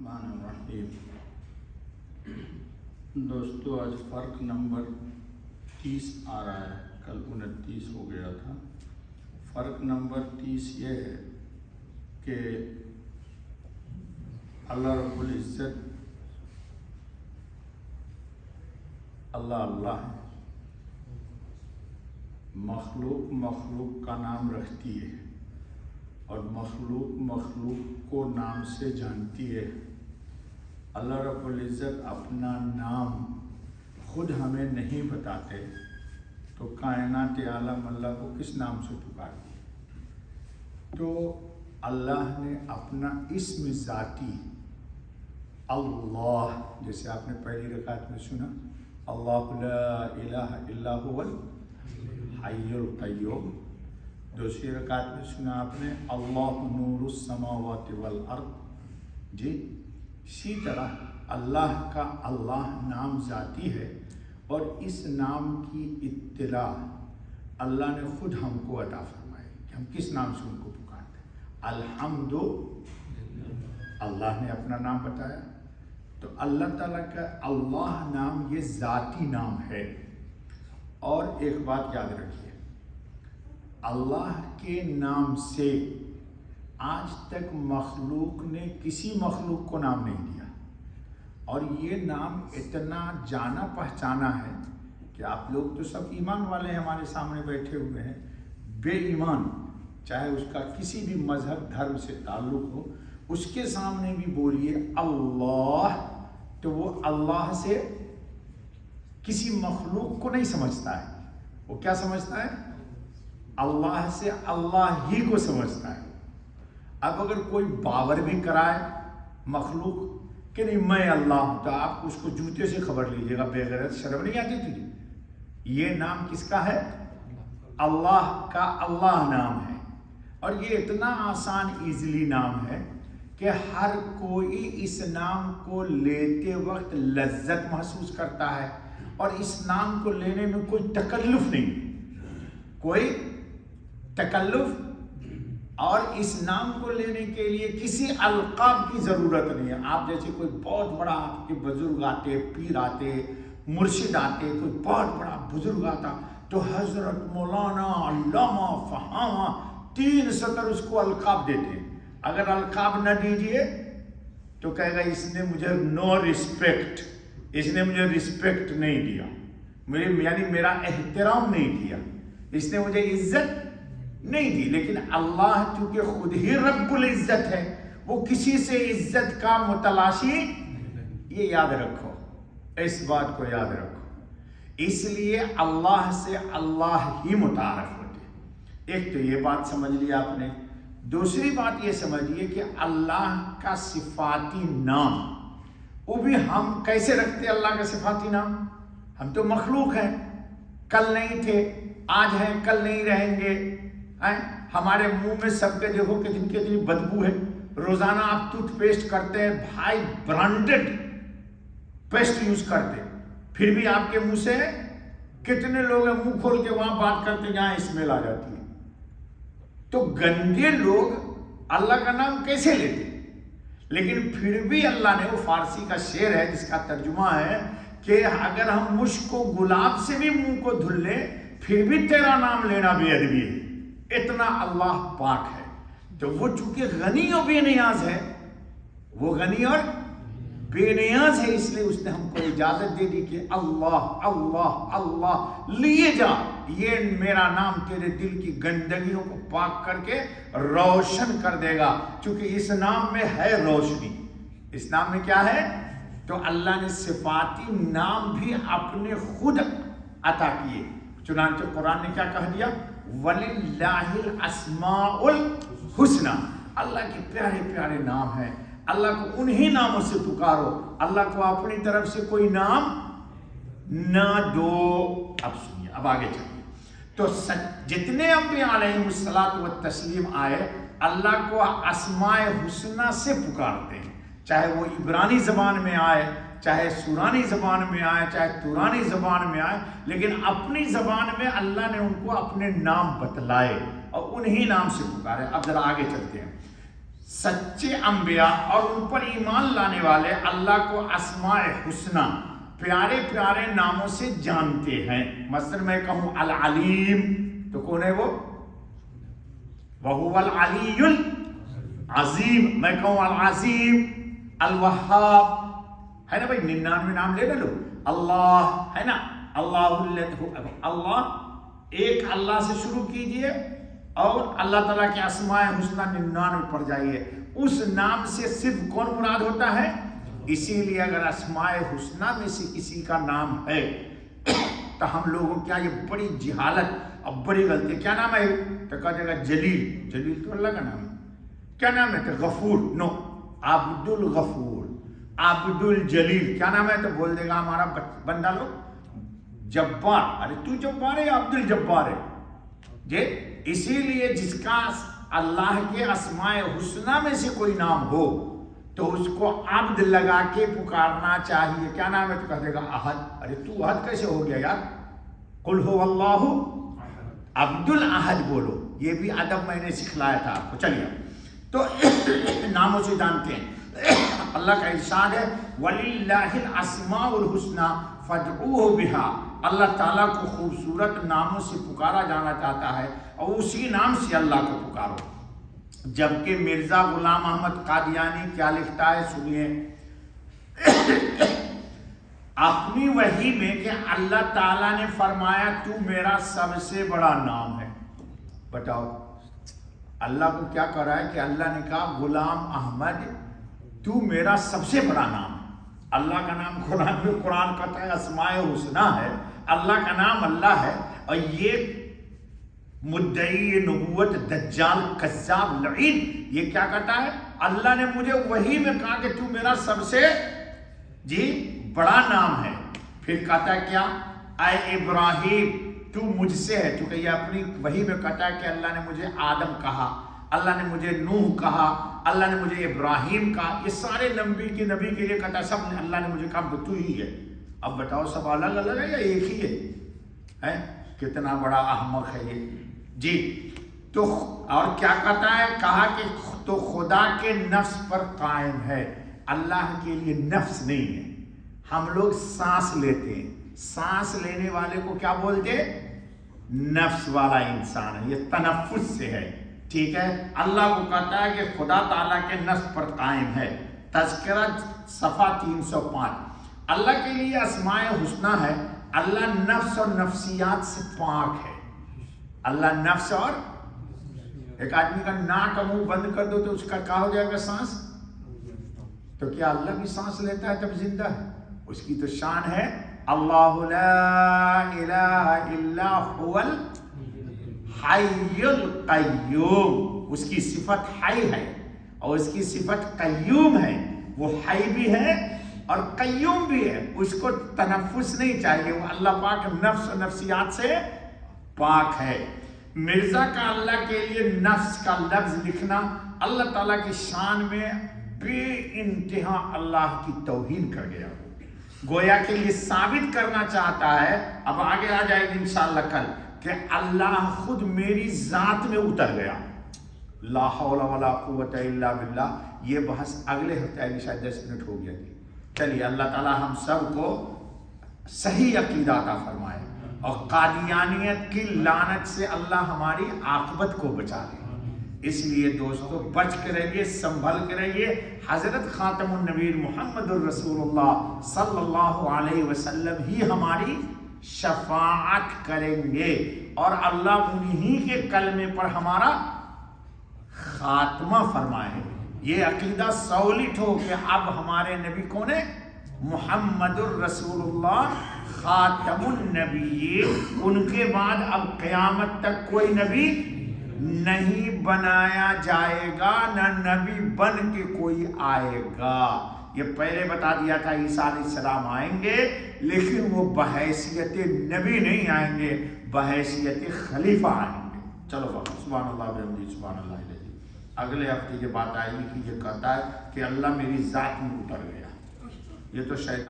الرحمن الرحیم۔ دوستو آج فرق نمبر 30 آ رہا ہے، کل 29 ہو گیا تھا۔ فرق نمبر 30 یہ ہے کہ اللہ رب العزت اللہ ہے، مخلوق کا نام رکھتی ہے اور مخلوق کو نام سے جانتی ہے۔ اللہ رب العزت اپنا نام خود ہمیں نہیں بتاتے تو کائنات عالم اللہ کو کس نام سے پکارتی؟ تو اللہ نے اپنا اسم ذاتی اللہ، جیسے آپ نے پہلی رکعت میں سنا اللہ لا الہ الا هو الحی القیوم، دوسری رکعت میں سنا آپ نے اللہ نور السماوات والارض، جی اسی طرح اللہ کا اللہ نام ذاتی ہے اور اس نام کی اطلاع اللہ نے خود ہم کو عطا فرمائی کہ ہم کس نام سے ان کو پکارتے ہیں۔ الحمد، اللہ نے اپنا نام بتایا، تو اللہ تعالیٰ کا اللہ نام یہ ذاتی نام ہے۔ اور ایک بات یاد رکھیے، اللہ کے نام سے آج تک مخلوق نے کسی مخلوق کو نام نہیں دیا، اور یہ نام اتنا جانا پہچانا ہے کہ آپ لوگ تو سب ایمان والے ہیں، ہمارے سامنے بیٹھے ہوئے ہیں، بے ایمان چاہے اس کا کسی بھی مذہب دھرم سے تعلق ہو، اس کے سامنے بھی بولیے اللہ، تو وہ اللہ سے کسی مخلوق کو نہیں سمجھتا ہے، وہ کیا سمجھتا ہے؟ اللہ سے اللہ ہی کو سمجھتا ہے۔ اب اگر کوئی باور بھی کرائے مخلوق کہ نہیں میں اللہ ہوں، تو آپ اس کو جوتے سے خبر لیجیے گا، بے غیرت، شرم نہیں آتی تجھے؟ یہ نام کس کا ہے؟ اللہ کا اللہ نام ہے، اور یہ اتنا آسان ایزلی نام ہے کہ ہر کوئی اس نام کو لیتے وقت لذت محسوس کرتا ہے، اور اس نام کو لینے میں کوئی تکلف نہیں، کوئی تکلف، اور اس نام کو لینے کے لیے کسی القاب کی ضرورت نہیں ہے۔ آپ جیسے کوئی بہت بڑا آپ کے بزرگ آتے، پیر آتے، مرشد آتے، کوئی بہت بڑا بزرگ آتا تو حضرت مولانا علامہ فہامہ 3 سطر اس کو القاب دیتے، اگر القاب نہ دیجئے تو کہے گا اس نے مجھے نو رسپیکٹ، اس نے مجھے رسپیکٹ نہیں دیا، یعنی میرا احترام نہیں کیا، اس نے مجھے عزت نہیں دی۔ لیکن اللہ چونکہ خود ہی رب العزت ہے، وہ کسی سے عزت کا متلاشی، یہ یاد رکھو، اس بات کو یاد رکھو، اس لیے اللہ سے اللہ ہی متعارف ہوتے۔ ایک تو یہ بات سمجھ لیا آپ نے، دوسری بات یہ سمجھیے کہ اللہ کا صفاتی نام، وہ بھی ہم کیسے رکھتے اللہ کا صفاتی نام؟ ہم تو مخلوق ہیں، کل نہیں تھے، آج ہیں، کل نہیں رہیں گے، ہمارے منہ میں سب کے دیکھو کہ جن کے اتنی بدبو ہے، روزانہ آپ ٹوتھ پیسٹ کرتے ہیں، بھائی برانڈڈ پیسٹ یوز کرتے، پھر بھی آپ کے منہ سے کتنے لوگ ہیں منہ کھول کے وہاں بات کرتے جہاں اسمیل آ جاتی ہے۔ تو گندے لوگ اللہ کا نام کیسے لیتے؟ لیکن پھر بھی اللہ نے، وہ فارسی کا شعر ہے جس کا ترجمہ ہے کہ اگر ہم مشک کو گلاب سے بھی منہ کو دھل لیں پھر بھی تیرا نام لینا بے ادبی ہے، اتنا اللہ پاک ہے۔ تو وہ چونکہ غنی اور بے نیاز ہے، وہ غنی اور بے نیاز ہے، اس لیے اس نے ہم کو اجازت دے دی کہ اللہ اللہ اللہ لیے جا، یہ میرا نام تیرے دل کی گندگیوں کو پاک کر کے روشن کر دے گا، چونکہ اس نام میں ہے روشنی۔ اس نام میں کیا ہے؟ تو اللہ نے صفاتی نام بھی اپنے خود عطا کیے، چنانچہ قرآن نے کیا کہہ دیا؟ وَلِلَّهِ الْأَسْمَاءُ الْحُسْنَى، اللہ کے پیارے پیارے نام ہیں، اللہ کو انہی ناموں سے پکارو، اللہ کو اپنی طرف سے کوئی نام نہ دو۔ اب سنیے، اب آگے چلیے، تو جتنے انبیاء علیہم الصلاۃ والتسلیم آئے اللہ کو اسماء حسنہ سے پکارتے ہیں، چاہے وہ عبرانی زبان میں آئے، چاہے سورانی زبان میں آئے، چاہے تورانی زبان میں آئے، لیکن اپنی زبان میں اللہ نے ان کو اپنے نام بتلائے اور انہی نام سے پکارے۔ اب ذرا آگے چلتے ہیں، سچے انبیاء اور ان پر ایمان لانے والے اللہ کو اسماء حسنہ پیارے پیارے ناموں سے جانتے ہیں. مثلا میں کہوں العلیم تو کون ہے وہ؟ وَهُوَ الْعَلِيُّ الْعَظِيمُ. میں کہوں العظیم الوہاب ہے نا بھائی، 99 نام لے لو. اللہ ہے نا، اللہ ایک اللہ سے شروع کیجئے اور اللہ تعالیٰ کے اسماء حسنہ 99 پر جائیے. اس نام سے صرف کون مراد ہوتا ہے؟ اسی لیے اگر اسماء حسنہ میں سے کسی کا نام ہے تو ہم لوگوں کیا یہ بڑی جہالت اور بڑی غلطی. کیا نام ہے؟ تو کہا جائے گا جلیل. جلیل تو اللہ کا نام ہے. کیا نام ہے؟ تو غفور. نو، عبد الغفور، عبد الجلیل. کیا نام ہے؟ تو بول دے گا ہمارا بندہ لوگ جبار. ارے تو جبار ہے، عبد الجبار ہے جی. اسی لیے جس کا اللہ کے اسماء حسنہ میں سے کوئی نام ہو تو اس کو عبد لگا کے پکارنا چاہیے. کیا نام ہے؟ تو کہہ دے گا احد. ارے تو احد کیسے ہو گیا یار؟ قل هو اللہ عبد الاحد بولو. یہ بھی ادب میں نے سکھلایا تھا آپ کو. چلیے تو ناموں سے جانتے ہیں. اللہ کا ارشاد ہے وَلِلَّهِ الْأَسْمَاءُ الْحُسْنَى فَادْعُوهُ بِهَا. اللہ تعالیٰ کو خوبصورت ناموں سے پکارا جانا چاہتا ہے اور اسی نام سے اللہ کو پکارو. جبکہ مرزا غلام احمد قادیانی کیا لکھتا ہے سنیے اپنی وحی میں کہ اللہ تعالیٰ نے فرمایا تو میرا سب سے بڑا نام ہے. بتاؤ اللہ کو کیا کر رہا ہے کہ اللہ نے کہا غلام احمد تو میرا سب سے بڑا نام ہے. اللہ کا نام قرآن میں قرآن کہتا ہے اسماء حسنہ ہے. اللہ کا نام اللہ ہے اور یہ مدعی نبوت دجال کذاب لعین یہ کیا کہتا ہے؟ اللہ نے مجھے وحی میں کہا کہ تو میرا سب سے بڑا نام ہے. پھر کہتا ہے کیا؟ اے ابراہیم تو مجھ سے ہے. چونکہ یہ اپنی وحی میں کہتا ہے کہ اللہ نے مجھے آدم کہا، اللہ نے مجھے نوح کہا، اللہ نے مجھے ابراہیم کہا. یہ سارے نبی کے لیے کہتا ہے سب نے اللہ نے مجھے کہا تو ہی ہے. اب بتاؤ سب الگ الگ ہے یا ایک ہی ہے؟ کتنا بڑا احمق ہے یہ جی. تو اور کیا کہتا ہے؟ کہا کہ تو خدا کے نفس پر قائم ہے. اللہ کے لیے نفس نہیں ہے. ہم لوگ سانس لیتے ہیں، سانس لینے والے کو کیا بولتے؟ نفس والا انسان ہے. یہ تنفس سے ہے. ٹھیک ہے. اللہ کو کہتا ہے کہ خدا تعالیٰ کے نفس پر قائم ہے. تذکرہ صفحہ 305. اللہ کے لیے اسماء حسنہ ہے. اللہ نفس اور نفسیات سے پاک ہے. اللہ نفس اور ایک آدمی کا ناک کا منہ بند کر دو تو اس کا کیا ہو جائے گا؟ سانس. تو کیا اللہ بھی سانس لیتا ہے تب زندہ ہے؟ اس کی تو شان ہے اللہ لا الہ الا هو الحی القیوم. اس کی صفت حی ہے اور اس کی صفت قیوم ہے. وہ حی بھی ہے اور قیوم بھی ہے. اس کو تنفس نہیں چاہیے. وہ اللہ پاک نفس و نفسیات سے پاک ہے. مرزا کا اللہ کے لیے نفس کا لفظ لکھنا اللہ تعالیٰ کی شان میں بے انتہا اللہ کی توہین کر گیا. گویا کہ یہ ثابت کرنا چاہتا ہے، اب آگے آ جائے گی انشاءاللہ کل، کہ اللہ خود میری ذات میں اتر گیا. لا حول ولا قوت الا باللہ. یہ بحث اگلے ہفتے آئے گی، شاید 10 منٹ ہو گیا. چلیے اللہ تعالیٰ ہم سب کو صحیح عقیدہ عطا فرمائے اور قادیانیت کی لعنت سے اللہ ہماری عاقبت کو بچا لے. اس لیے دوستو بچ کے رہیے، سنبھل کے رہیے. حضرت خاتم النبیین محمد الرسول اللہ صلی اللہ علیہ وسلم ہی ہماری شفاعت کریں گے اور اللہ انہی کے کلمے پر ہمارا خاتمہ فرمائے. یہ عقیدہ سولٹ ہو کہ اب ہمارے نبی کون ہے؟ محمد الرسول اللہ خاتم النبیین. ان کے بعد اب قیامت تک کوئی نبی نہیں بنایا جائے گا، نہ نبی بن کے کوئی آئے گا. یہ پہلے بتا دیا تھا عیسیٰ علیہ السلام آئیں گے، لیکن وہ بحیثیت نبی نہیں آئیں گے، بحیثیت خلیفہ آئیں گے. چلو بابا سبحان اللہ بحمدہ سبحان اللہ العظیم. اگلے ہفتے یہ بات آئے گی کہ یہ کہتا ہے کہ اللہ میری ذات میں اتر گیا. یہ تو شیطان